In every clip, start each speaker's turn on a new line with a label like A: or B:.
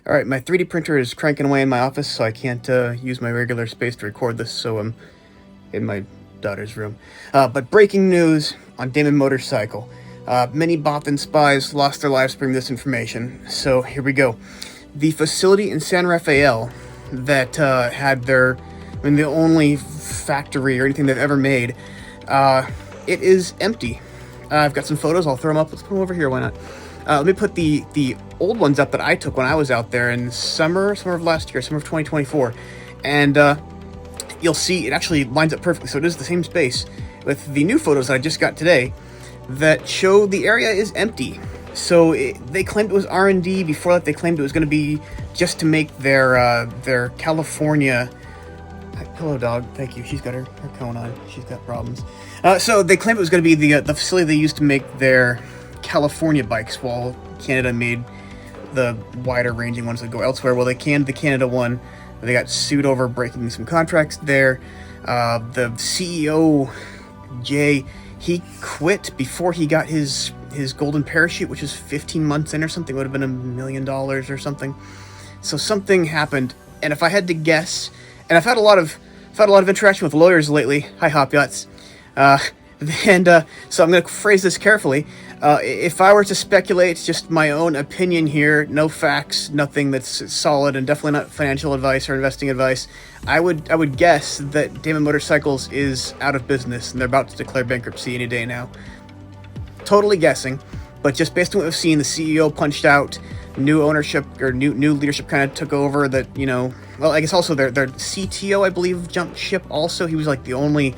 A: Alright, my 3D printer is cranking away in my office, so I can't use my regular space to record this, so I'm in my daughter's room. But breaking news on Damon Motorcycle. Many Bothan spies lost their lives bringing this information, so here we go. The facility in San Rafael that had the only factory or anything they've ever made, it is empty. I've got some photos, I'll throw them up. Let's put them over here, why not? Let me put the old ones up that I took when I was out there in summer of last year, summer of 2024. And you'll see it actually lines up perfectly. So it is the same space with the new photos that I just got today that show the area is empty. So they claimed it was R&D. Before that, they claimed it was going to be just to make their California... Hello, dog. Thank you. She's got her cone on. She's got problems. So they claimed it was going to be the facility they used to make their California bikes, while Canada made the wider ranging ones that go elsewhere. Well, they canned the Canada one. They got sued over breaking some contracts there. The CEO, Jay, he quit before he got his golden parachute, which was 15 months in or something. It would have been $1 million or something. So something happened, and if I had to guess, and I've had a lot of interaction with lawyers lately. Hi, Hop Yachts. So I'm going to phrase this carefully. If I were to speculate, just my own opinion here, no facts, nothing that's solid, and definitely not financial advice or investing advice, I would guess that Damon Motorcycles is out of business and they're about to declare bankruptcy any day now. Totally guessing, but just based on what we've seen, the CEO punched out, new ownership or new leadership kind of took over. That, you know, well, I guess also their CTO, I believe, jumped ship. Also, he was like the only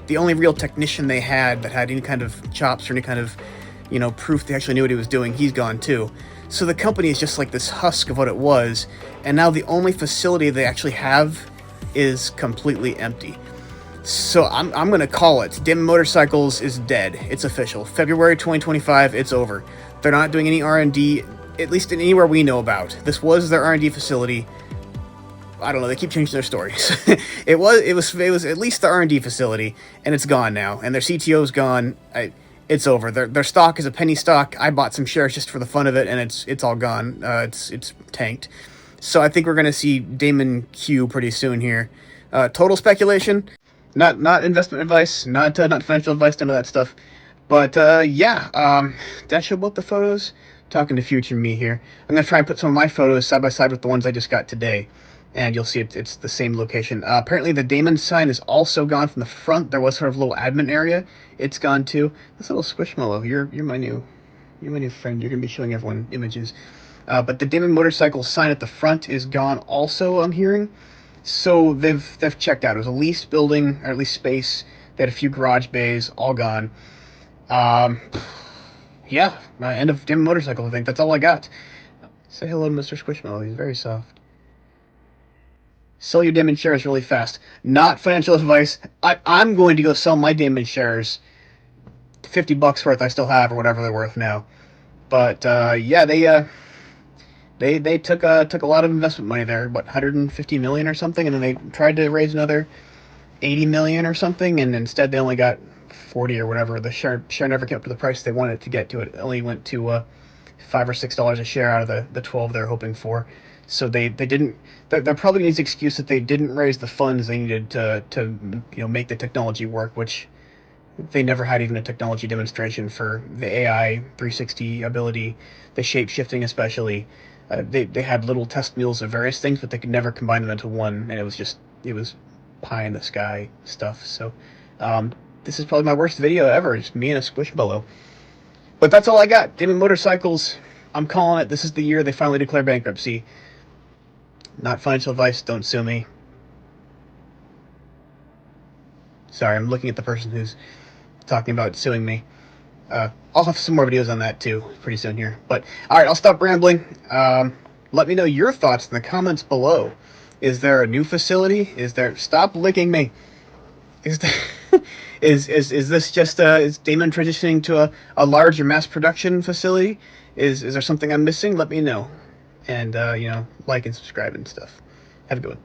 A: real technician they had that had any kind of chops or any kind of, you know, proof they actually knew what he was doing. He's gone too. So the company is just like this husk of what it was, and now the only facility they actually have is completely empty. So I'm going to call it. Damon Motorcycles is dead. It's official. February 2025, it's over. They're not doing any R&D, at least in anywhere we know about. This was their R&D facility. I don't know, they keep changing their stories. it was at least the R&D facility, and it's gone now. And their CTO's gone. It's over. Their stock is a penny stock. I bought some shares just for the fun of it, and it's all gone. It's tanked. So I think we're going to see Damon Q pretty soon here. Total speculation. Not investment advice, not financial advice, none of that stuff. But that show both the photos. Talking to future me here. I'm gonna try and put some of my photos side by side with the ones I just got today, and you'll see it's the same location. Apparently the Damon sign is also gone from the front. There was sort of a little admin area. It's gone too. This little Squishmallow, you're my new friend. You're gonna be showing everyone images. But the Damon Motorcycle sign at the front is gone also, I'm hearing. So they've checked out. It was a leased building, or at least space. They had a few garage bays, all gone. Yeah, end of Damon Motorcycle, I think. That's all I got. Say hello to Mr. Squishmallow. He's very soft. Sell your Damon shares really fast. Not financial advice. I'm going to go sell my Damon shares. $50 worth I still have, or whatever they're worth now. But yeah, they took a lot of investment money there, what, 150 million or something, and then they tried to raise another 80 million or something, and instead they only got 40 or whatever. The share never came up to the price they wanted it to get to. It only went to $5 or $6 a share out of the 12 they're hoping for. So they didn't. They're probably needs excuse that they didn't raise the funds they needed to make the technology work, which they never had even a technology demonstration for the AI 360 ability, the shape shifting especially. They had little test mules of various things, but they could never combine them into one, and it was pie in the sky stuff. So this is probably my worst video ever. It's me and a Squishmallow. But that's all I got. Damon Motorcycles, I'm calling it. This is the year they finally declare bankruptcy. Not financial advice. Don't sue me. Sorry, I'm looking at the person who's talking about suing me. I'll have some more videos on that too pretty soon here. But alright, I'll stop rambling. Let me know your thoughts in the comments below. Is there a new facility? Stop licking me. Is there is this just is Damon transitioning to a larger mass production facility? Is there something I'm missing? Let me know. And like and subscribe and stuff. Have a good one.